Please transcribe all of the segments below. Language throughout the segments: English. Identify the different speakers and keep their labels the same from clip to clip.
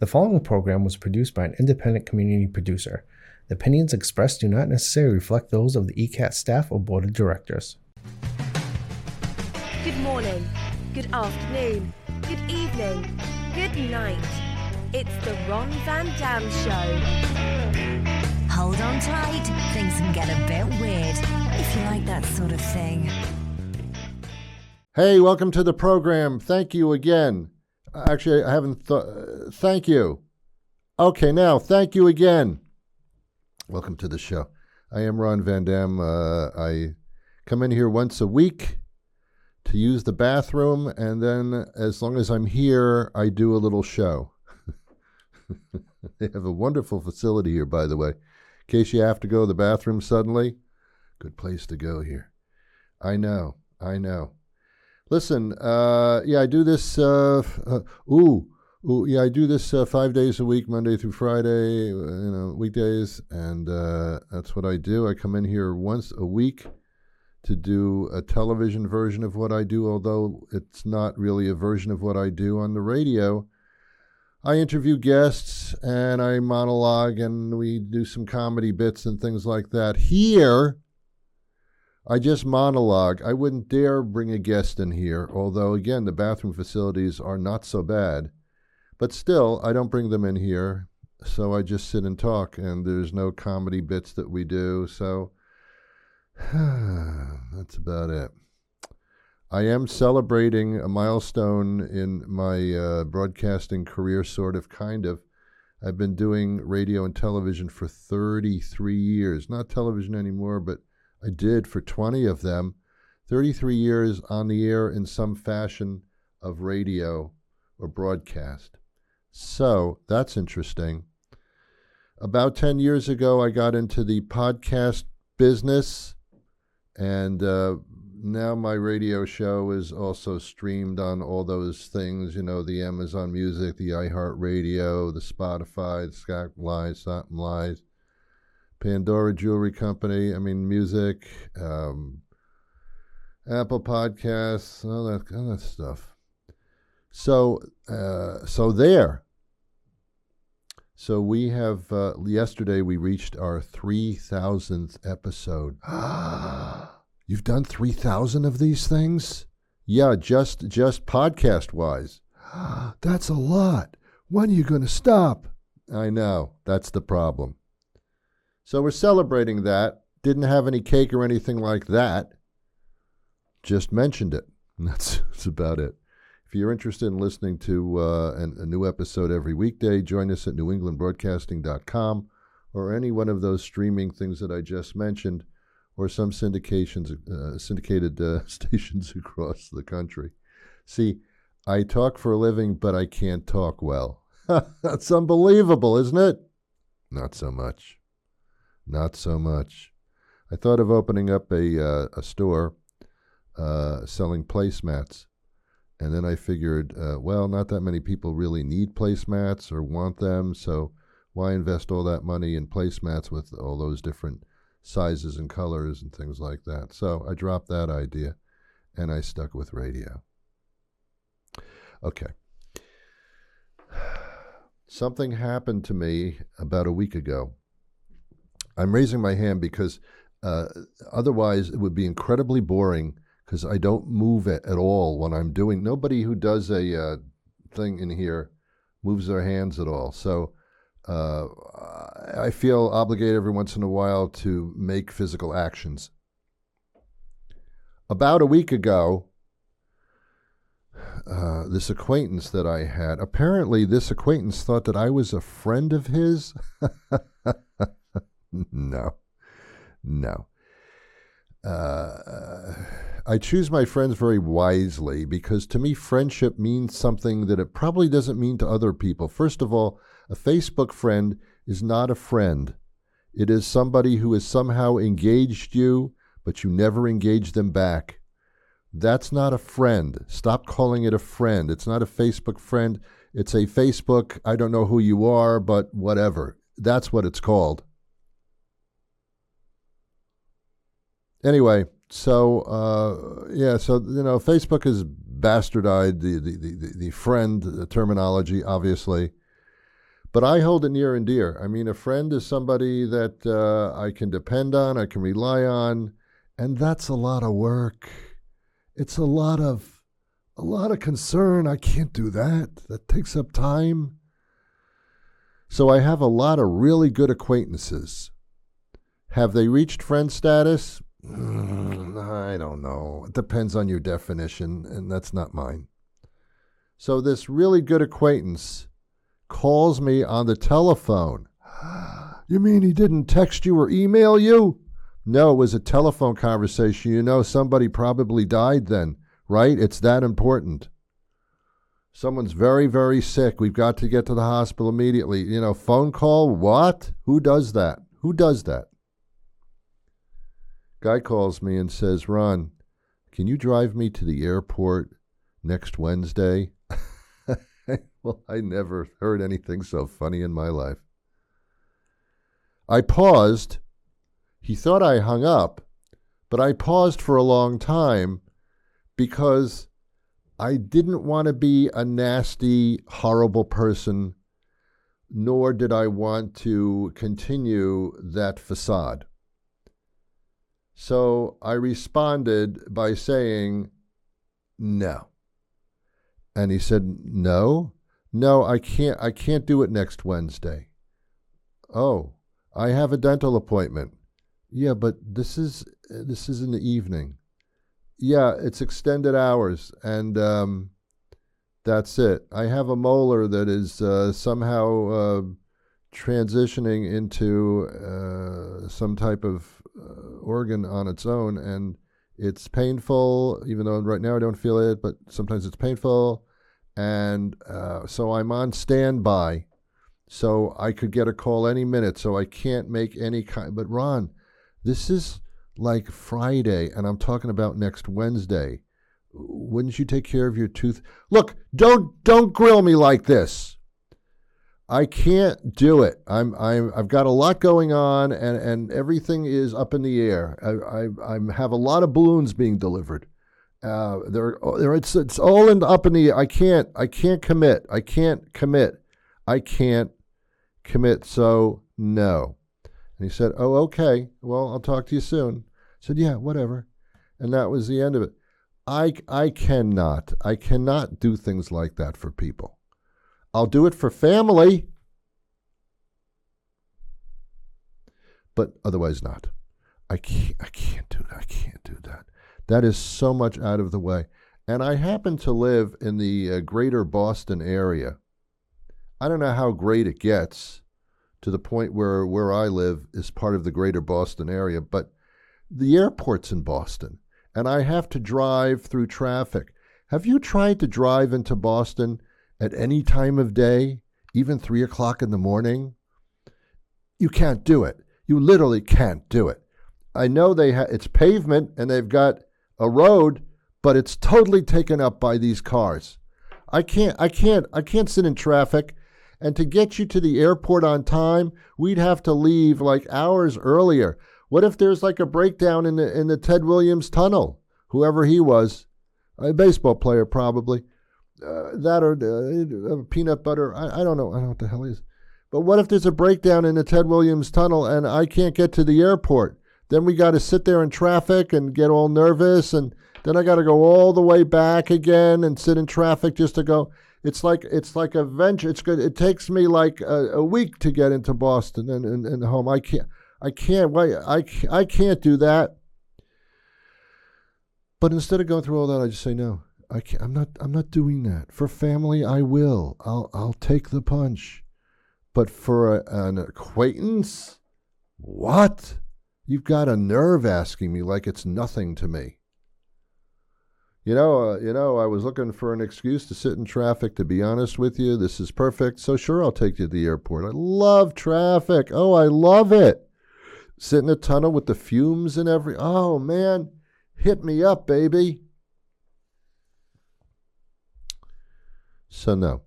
Speaker 1: The following program was produced by an independent community producer. The opinions expressed do not necessarily reflect those of the ECAT staff or board of directors.
Speaker 2: Good morning, good afternoon, good evening, good night. It's the Ron Van Dam Show.
Speaker 3: Hold on tight, things can get a bit weird, if you like that sort of thing.
Speaker 4: Hey, welcome to the program. Thank you again. Actually, I haven't thank you. Okay, now, thank you again. Welcome to the show. I am Ron Van Dam. I come in here once a week to use the bathroom, and then as long as I'm here, I do a little show. They have a wonderful facility here, by the way. In case you have to go to the bathroom suddenly, good place to go here. I know. Listen, I do this, I do this 5 days a week, Monday through Friday, weekdays, and that's what I do. I come in here once a week to do a television version of what I do, although it's not really a version of what I do on the radio. I interview guests, and I monologue, and we do some comedy bits and things like that. Here, I just monologue. I wouldn't dare bring a guest in here, although, again, the bathroom facilities are not so bad. But still, I don't bring them in here, so I just sit and talk, and there's no comedy bits that we do, so that's about it. I am celebrating a milestone in my broadcasting career, sort of, kind of. I've been doing radio and television for 33 years. Not television anymore, but I did for 20 of them, 33 years on the air in some fashion of radio or broadcast. So that's interesting. About 10 years ago, I got into the podcast business, and now my radio show is also streamed on all those things, the Amazon Music, the iHeartRadio, the Spotify, the Skype Live, Something Live, Pandora Jewelry Company, music, Apple Podcasts, all that stuff. So there. So we have, yesterday we reached our 3,000th episode. You've done 3,000 of these things? Yeah, just podcast-wise. That's a lot. When are you going to stop? I know, that's the problem. So we're celebrating that. Didn't have any cake or anything like that. Just mentioned it. That's about it. If you're interested in listening to a new episode every weekday, join us at newenglandbroadcasting.com or any one of those streaming things that I just mentioned, or some syndicated stations across the country. See, I talk for a living, but I can't talk well. That's unbelievable, isn't it? Not so much. Not so much. I thought of opening up a store selling placemats. And then I figured, not that many people really need placemats or want them, so why invest all that money in placemats with all those different sizes and colors and things like that? So I dropped that idea, and I stuck with radio. Okay. Something happened to me about a week ago. I'm raising my hand because otherwise it would be incredibly boring, because I don't move at all when I'm doing. Nobody who does a thing in here moves their hands at all. So I feel obligated every once in a while to make physical actions. About a week ago, this acquaintance that I had, apparently this acquaintance thought that I was a friend of his. No. I choose my friends very wisely, because to me friendship means something that it probably doesn't mean to other people. First of all, a Facebook friend is not a friend. It is somebody who has somehow engaged you, but you never engage them back. That's not a friend. Stop calling it a friend. It's not a Facebook friend. It's a Facebook, I don't know who you are, but whatever. That's what it's called. Anyway, so Facebook has bastardized the friend terminology, obviously, But I hold it near and dear. I mean, a friend is somebody that I can depend on, I can rely on, and that's a lot of work. It's a lot of concern. I can't do that. That takes up time. So I have a lot of really good acquaintances. Have they reached friend status? I don't know. It depends on your definition, and that's not mine. So this really good acquaintance calls me on the telephone. You mean he didn't text you or email you? No, it was a telephone conversation. You know, somebody probably died then, right? It's that important. Someone's very, very sick. We've got to get to the hospital immediately. You know, phone call, what? Who does that? Who does that? Guy calls me and says, Ron, can you drive me to the airport next Wednesday? Well, I never heard anything so funny in my life. I paused. He thought I hung up, but I paused for a long time because I didn't want to be a nasty, horrible person, nor did I want to continue that facade. So I responded by saying, no. And he said, no, I can't do it next Wednesday. Oh, I have a dental appointment. Yeah, but this is in the evening. Yeah, it's extended hours, and that's it. I have a molar that is somehow transitioning into some type of organ on its own, and it's painful, even though right now I don't feel it, but sometimes it's painful, and so I'm on standby, so I could get a call any minute, so I can't make any kind. But Ron, this is like Friday, and I'm talking about next Wednesday. Wouldn't you take care of your tooth? Look, don't grill me like this. I can't do it. I've got a lot going on, and everything is up in the air. I have a lot of balloons being delivered. It's all up in the air. I can't commit. I can't commit. So no. And he said, oh, okay. Well, I'll talk to you soon. I said, yeah, whatever. And that was the end of it. I cannot do things like that for people. I'll do it for family, but otherwise not. I can't do that. I can't do that. That is so much out of the way. And I happen to live in the greater Boston area. I don't know how great it gets to the point where I live is part of the greater Boston area, but the airport's in Boston, and I have to drive through traffic. Have you tried to drive into Boston at any time of day, even 3 o'clock in the morning? You can't do it. You literally can't do it. I know it's pavement and they've got a road, but it's totally taken up by these cars. I can't sit in traffic. And to get you to the airport on time, we'd have to leave like hours earlier. What if there's like a breakdown in the Ted Williams tunnel? Whoever he was, a baseball player probably. That or peanut butter. I don't know. I don't know what the hell he is. But what if there's a breakdown in the Ted Williams tunnel and I can't get to the airport? Then we got to sit there in traffic and get all nervous, and then I got to go all the way back again and sit in traffic just to go. It's like a venture. It's good. It takes me like a week to get into Boston and home. I can't do that. But instead of going through all that, I just say no. I can't. I'm not doing that. For family, I will. I'll take the punch. But for an acquaintance, what? You've got a nerve asking me like it's nothing to me. You know, I was looking for an excuse to sit in traffic, to be honest with you. This is perfect. So sure, I'll take you to the airport. I love traffic. Oh, I love it. Sit in a tunnel with the fumes and oh, man, hit me up, baby. So no.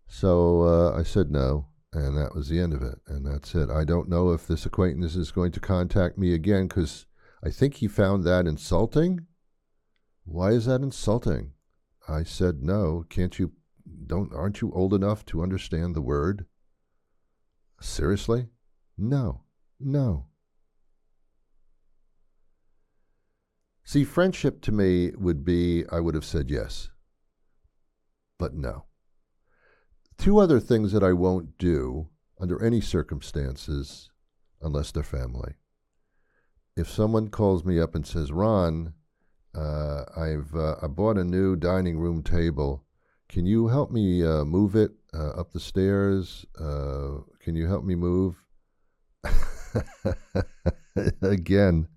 Speaker 4: So I said no, and that was the end of it, and that's it. I don't know if this acquaintance is going to contact me again because I think he found that insulting. Why is that insulting? I said, no, aren't you old enough to understand the word? Seriously? No. No. See, friendship to me would be, I would have said yes. But no. Two other things that I won't do under any circumstances, unless they're family. If someone calls me up and says, Ron, I bought a new dining room table. Can you help me move it up the stairs? Can you help me move? Again,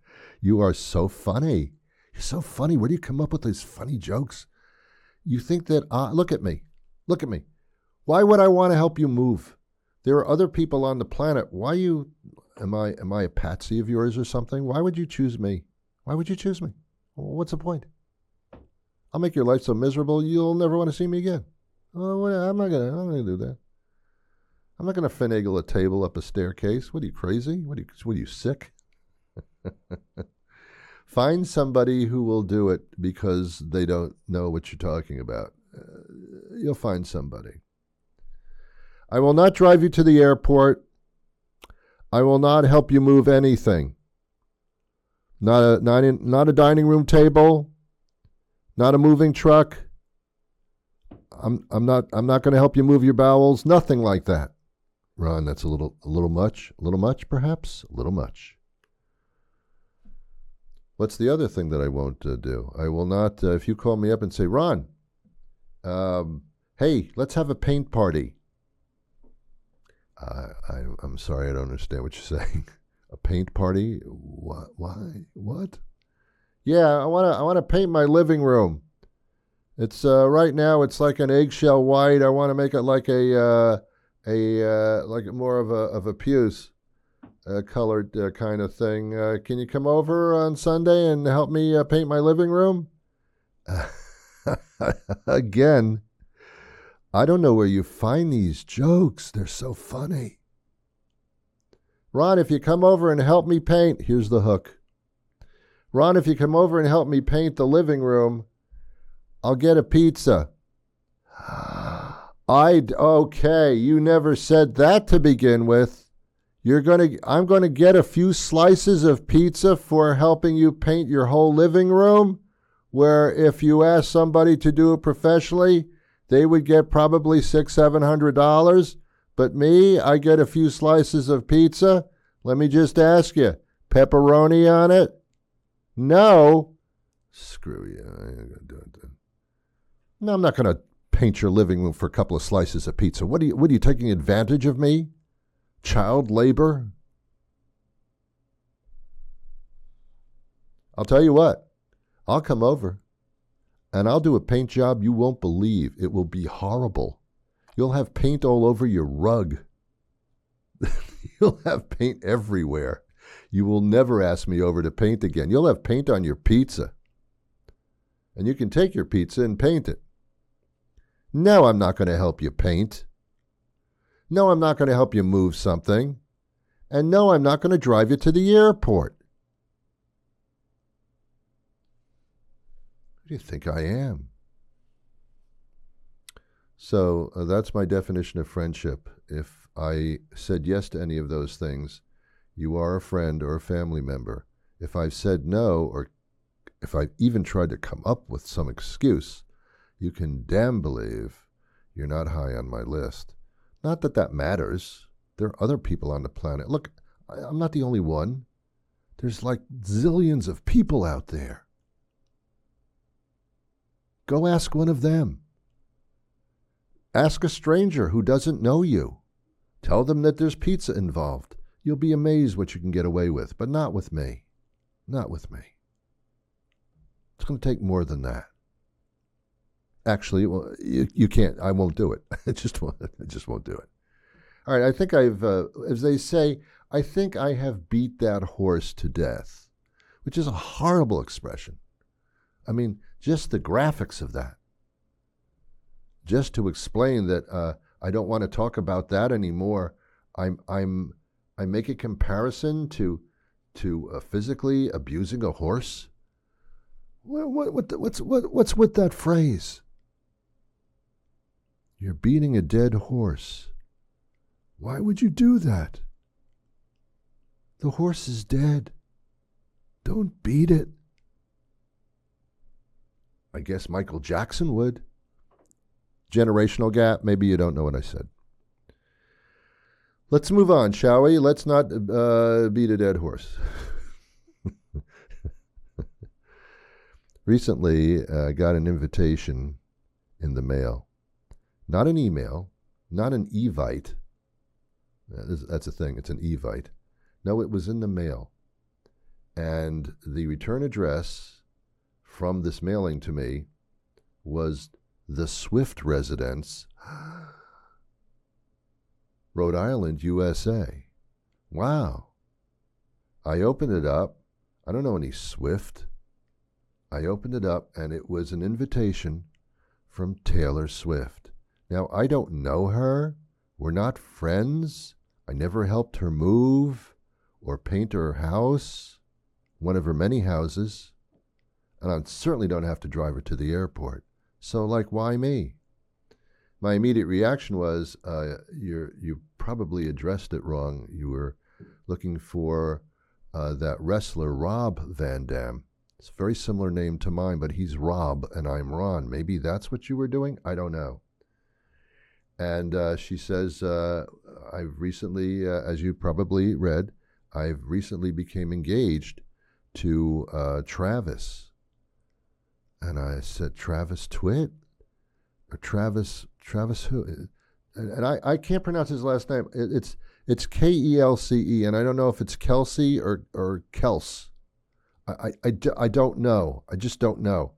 Speaker 4: you are so funny. You're so funny. Where do you come up with these funny jokes? You think that, look at me. Look at me. Why would I want to help you move? There are other people on the planet. Why am I a patsy of yours or something? Why would you choose me? Why would you choose me? Well, what's the point? I'll make your life so miserable you'll never want to see me again. Oh, I'm not gonna do that. I'm not gonna finagle a table up a staircase. What are you, crazy? What are you sick? Find somebody who will do it because they don't know what you're talking about. You'll find somebody. I will not drive you to the airport. I will not help you move anything. Not a dining room table. Not a moving truck. I'm not going to help you move your bowels. Nothing like that. Ron, that's a little much. A little much, perhaps. A little much. What's the other thing that I won't do? I will not. If you call me up and say, Ron, hey, let's have a paint party. I'm sorry, I don't understand what you're saying. A paint party? What? Why? What? Yeah, I want to paint my living room. It's right now it's like an eggshell white. I want to make it like like more of a puce colored kind of thing. Can you come over on Sunday and help me paint my living room? Again, I don't know where you find these jokes. They're so funny. Ron, if you come over and help me paint, here's the hook. Ron, if you come over and help me paint the living room, I'll get a pizza. Okay, you never said that to begin with. I'm going to get a few slices of pizza for helping you paint your whole living room, where if you ask somebody to do it professionally, they would get probably $600-700. But me, I get a few slices of pizza. Let me just ask you, pepperoni on it? No. Screw you. I ain't gonna do it then. No, I'm not going to paint your living room for a couple of slices of pizza. What are you taking advantage of me? Child labor? I'll tell you what. I'll come over and I'll do a paint job you won't believe. It will be horrible. You'll have paint all over your rug. You'll have paint everywhere. You will never ask me over to paint again. You'll have paint on your pizza. And you can take your pizza and paint it. No, I'm not going to help you paint. No, I'm not going to help you move something. And no, I'm not going to drive you to the airport. Who do you think I am? So that's my definition of friendship. If I said yes to any of those things, you are a friend or a family member. If I've said no, or if I've even tried to come up with some excuse, you can damn believe you're not high on my list. Not that that matters. There are other people on the planet. Look, I'm not the only one. There's like zillions of people out there. Go ask one of them. Ask a stranger who doesn't know you. Tell them that there's pizza involved. You'll be amazed what you can get away with, but not with me. Not with me. It's going to take more than that. Actually, well, you can't. I won't do it. I just won't do it. All right, I think as they say, I think I have beat that horse to death, which is a horrible expression. I mean, just the graphics of that. Just to explain that I don't want to talk about that anymore. I make a comparison to physically abusing a horse. What's with that phrase? You're beating a dead horse. Why would you do that? The horse is dead. Don't beat it. I guess Michael Jackson would. Generational gap. Maybe you don't know what I said. Let's move on, shall we? Let's not beat a dead horse. Recently, I got an invitation in the mail. Not an email, not an evite. That's a thing, it's an evite. No, it was in the mail. And the return address from this mailing to me was the Swift residence, Rhode Island, USA. Wow. I opened it up. I don't know any Swift. I opened it up, and it was an invitation from Taylor Swift. Now, I don't know her. We're not friends. I never helped her move or paint her house, one of her many houses. And I certainly don't have to drive her to the airport. So, like, why me? My immediate reaction was, you probably addressed it wrong. You were looking for that wrestler, Rob Van Dam. It's a very similar name to mine, but he's Rob and I'm Ron. Maybe that's what you were doing? I don't know. And she says, I've recently, as you probably read, I've recently became engaged to Travis. And I said, Travis Twitt? Or Travis who? And I can't pronounce his last name. It's Kelce, and I don't know if it's Kelsey or Kels. I don't know. I just don't know.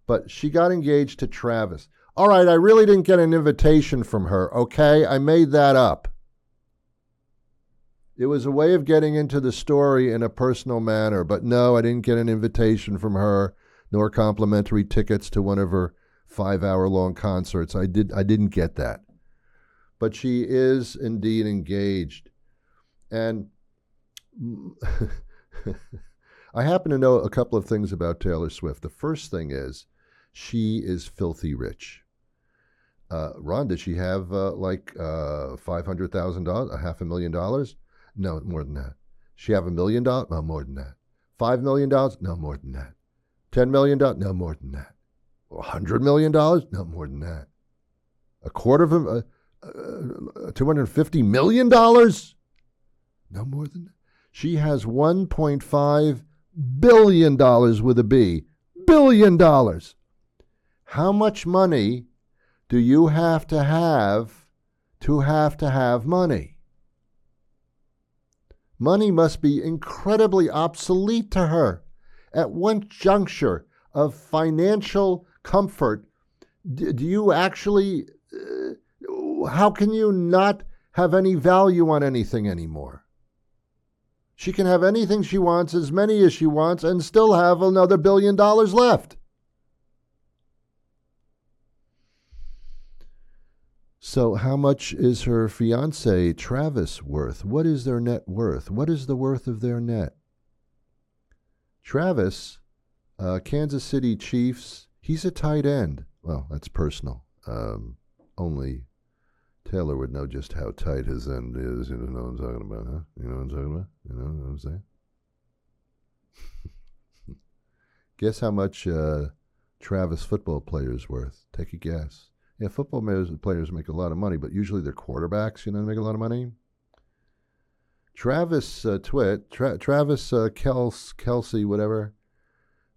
Speaker 4: But she got engaged to Travis. All right, I really didn't get an invitation from her, okay? I made that up. It was a way of getting into the story in a personal manner, but no, I didn't get an invitation from her, nor complimentary tickets to one of her 5-hour-long concerts. I didn't get that. But she is indeed engaged. And I happen to know a couple of things about Taylor Swift. The first thing is she is filthy rich. Ron, did she have $500,000, $500,000? No, more than that. She have $1 million? No, more than that. $5 million? No, more than that. $10 million? No, more than that. $100 million? No, more than that. $250 million? No more than that. She has $1.5 billion with a B. $billion. How much money do you have to have money? Money must be incredibly obsolete to her. At one juncture of financial comfort, do you actually, how can you not have any value on anything anymore? She can have anything she wants, as many as she wants, and still have another $1 billion left. So how much is her fiancé, Travis, worth? What is their net worth? What is the worth of their net? Travis, Kansas City Chiefs, he's a tight end. Well, that's personal. Only Taylor would know just how tight his end is. You know what I'm talking about, huh? You know what I'm talking about? You know what I'm saying? Guess how much Travis football players worth? Take a guess. Yeah, football players make a lot of money, but usually they're quarterbacks, make a lot of money. Travis Twitt, Travis Kelce, whatever.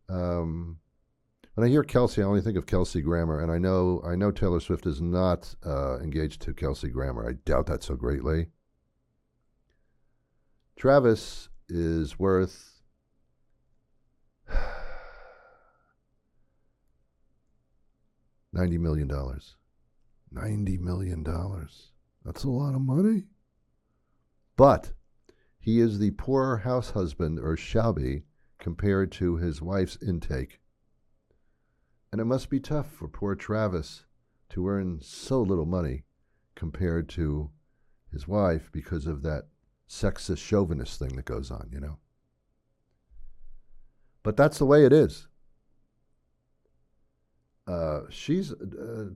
Speaker 4: When I hear Kelce, I only think of Kelsey Grammer, and I know Taylor Swift is not engaged to Kelsey Grammer. I doubt that so greatly. Travis is worth $90 million. $90 million. That's a lot of money. But he is the poor house husband, or shall be, compared to his wife's intake. And it must be tough for poor Travis to earn so little money compared to his wife because of that sexist chauvinist thing that goes on, But that's the way it is.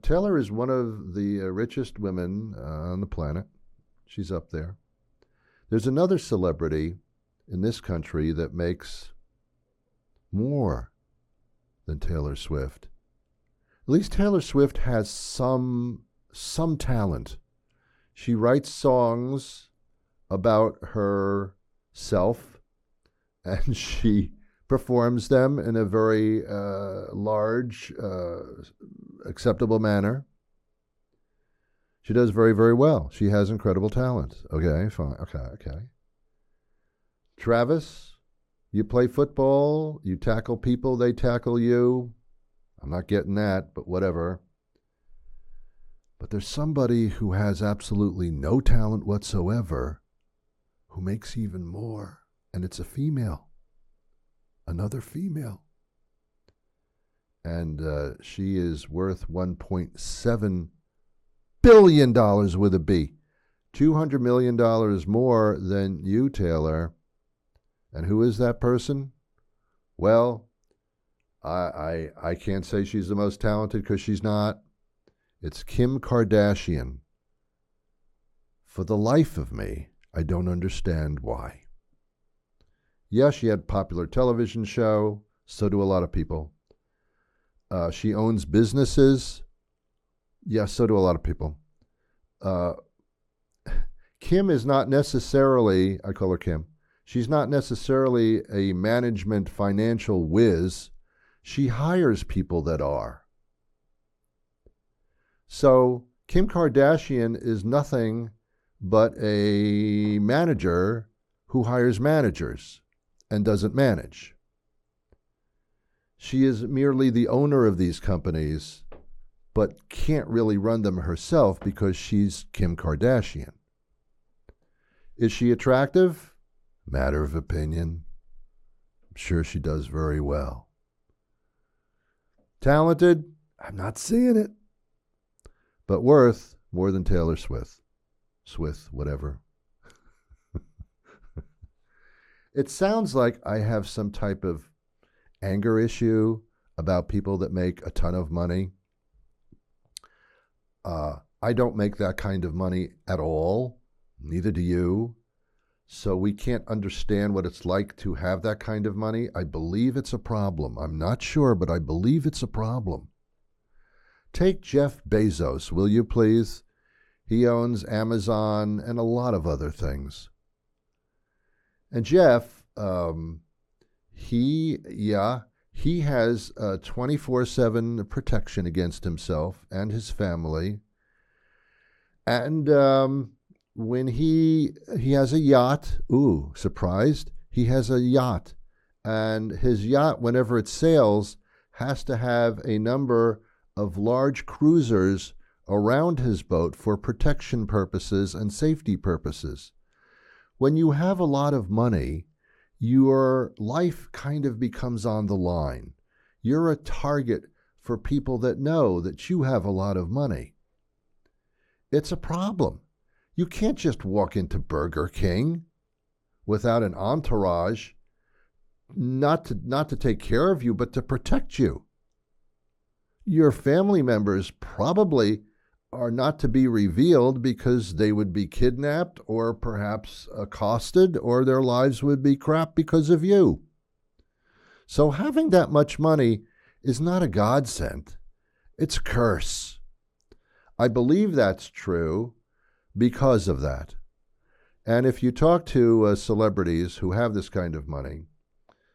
Speaker 4: Taylor is one of the richest women on the planet. She's up there. There's another celebrity in this country that makes more than Taylor Swift. At least Taylor Swift has some talent. She writes songs about herself, and she performs them in a very large, acceptable manner. She does very, very well. She has incredible talent. Okay, fine. Okay. Travis, you play football, you tackle people, they tackle you. I'm not getting that, but whatever. But there's somebody who has absolutely no talent whatsoever who makes even more, and it's a female. Another female. And she is worth $1.7 billion with a B. $200 million more than you, Taylor. And who is that person? Well, I can't say she's the most talented because she's not. It's Kim Kardashian. For the life of me, I don't understand why. Yeah, she had a popular television show. So do a lot of people. She owns businesses. Yeah, so do a lot of people. Kim is not necessarily, I call her Kim, she's not necessarily a management financial whiz. She hires people that are. So Kim Kardashian is nothing but a manager who hires managers and doesn't manage. She is merely the owner of these companies, but can't really run them herself because she's Kim Kardashian. Is she attractive? Matter of opinion. I'm sure she does very well. Talented? I'm not seeing it. But worth more than Taylor Swift. Whatever. It sounds like I have some type of anger issue about people that make a ton of money. I don't make that kind of money at all. Neither do you. So we can't understand what it's like to have that kind of money. I believe it's a problem. I'm not sure, but I believe it's a problem. Take Jeff Bezos, will you please? He owns Amazon and a lot of other things. And Jeff, he has 24/7 protection against himself and his family. And when he has a yacht, ooh, surprised, he has a yacht. And his yacht, whenever it sails, has to have a number of large cruisers around his boat for protection purposes and safety purposes. When you have a lot of money, your life kind of becomes on the line. You're a target for people that know that you have a lot of money. It's a problem. You can't just walk into Burger King without an entourage, not to take care of you, but to protect you. Your family members probably are not to be revealed because they would be kidnapped or perhaps accosted, or their lives would be crap because of you. So having that much money is not a godsend. It's a curse. I believe that's true because of that. And if you talk to celebrities who have this kind of money,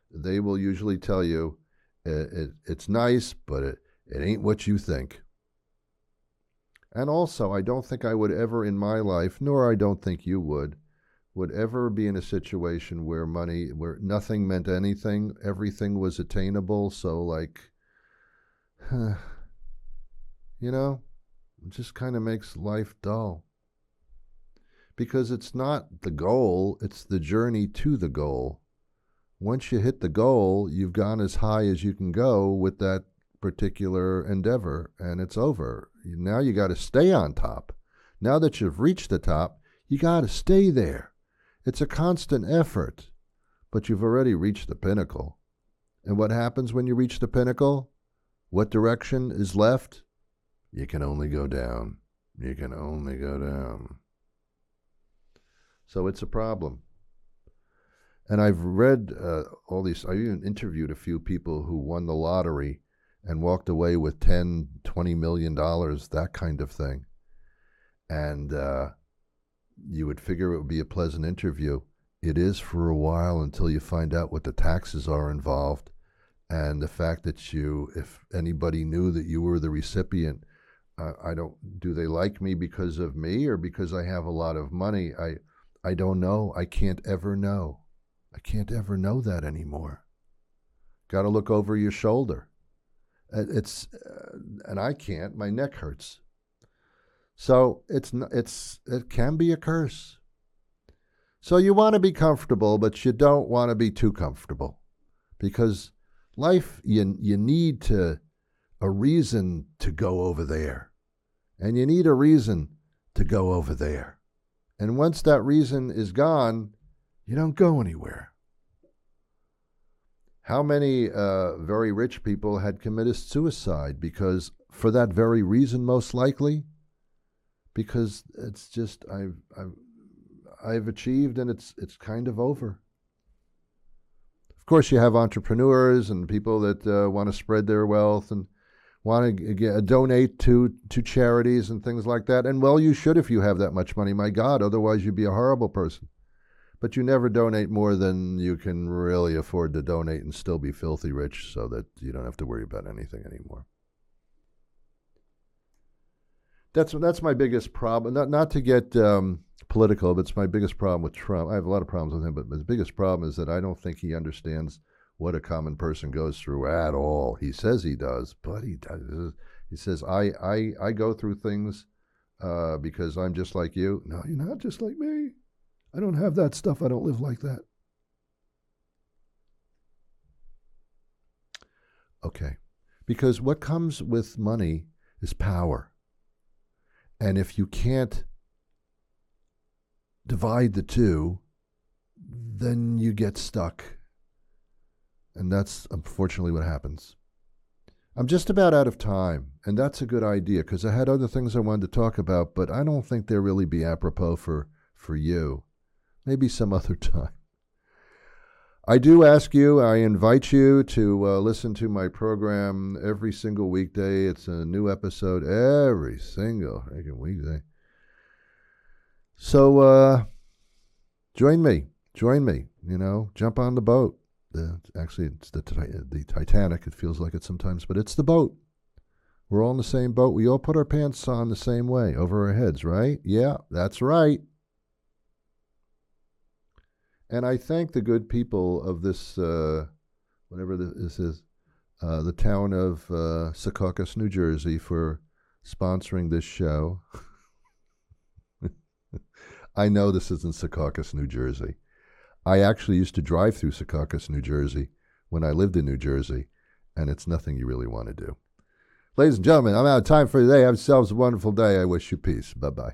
Speaker 4: they will usually tell you it's nice, but it ain't what you think. And also, I don't think I would ever in my life, nor I don't think you would ever be in a situation where nothing meant anything, everything was attainable. So like, it just kind of makes life dull. Because it's not the goal, it's the journey to the goal. Once you hit the goal, you've gone as high as you can go with that particular endeavor, and it's over. Now you got to stay on top. Now that you've reached the top, you got to stay there. It's a constant effort, but you've already reached the pinnacle. And what happens when you reach the pinnacle? What direction is left? You can only go down. You can only go down. So it's a problem. And I've read all these, I even interviewed a few people who won the lottery and walked away with $10, $20 million, that kind of thing. And you would figure it would be a pleasant interview. It is for a while until you find out what the taxes are involved. And the fact that if anybody knew that you were the recipient, do they like me because of me or because I have a lot of money? I don't know. I can't ever know. I can't ever know that anymore. Got to look over your shoulder. And I can't. My neck hurts. So it can be a curse. So you want to be comfortable, but you don't want to be too comfortable, because life, you need a reason to go over there, and you need a reason to go over there. And once that reason is gone, you don't go anywhere. How many very rich people had committed suicide because, for that very reason, most likely? Because it's just, I've achieved and it's kind of over. Of course, you have entrepreneurs and people that want to spread their wealth and want to donate to charities and things like that. And well, you should if you have that much money, my God, otherwise you'd be a horrible person. But you never donate more than you can really afford to donate and still be filthy rich, so that you don't have to worry about anything anymore. That's my biggest problem. Not to get political, but it's my biggest problem with Trump. I have a lot of problems with him, but the biggest problem is that I don't think he understands what a common person goes through at all. He says he does, but he does. He says, I go through things because I'm just like you. No, you're not just like me. I don't have that stuff. I don't live like that. Okay. Because what comes with money is power. And if you can't divide the two, then you get stuck. And that's unfortunately what happens. I'm just about out of time, and that's a good idea, because I had other things I wanted to talk about, but I don't think they'll really be apropos for you. Maybe some other time. I do ask you, I invite you to listen to my program every single weekday. It's a new episode every single weekday. So join me, jump on the boat. Actually, it's the Titanic. It feels like it sometimes, but it's the boat. We're all in the same boat. We all put our pants on the same way, over our heads, right? Yeah, that's right. And I thank the good people of this, whatever this is, the town of Secaucus, New Jersey, for sponsoring this show. I know this isn't Secaucus, New Jersey. I actually used to drive through Secaucus, New Jersey when I lived in New Jersey, and it's nothing you really want to do. Ladies and gentlemen, I'm out of time for today. Have yourselves a wonderful day. I wish you peace. Bye-bye.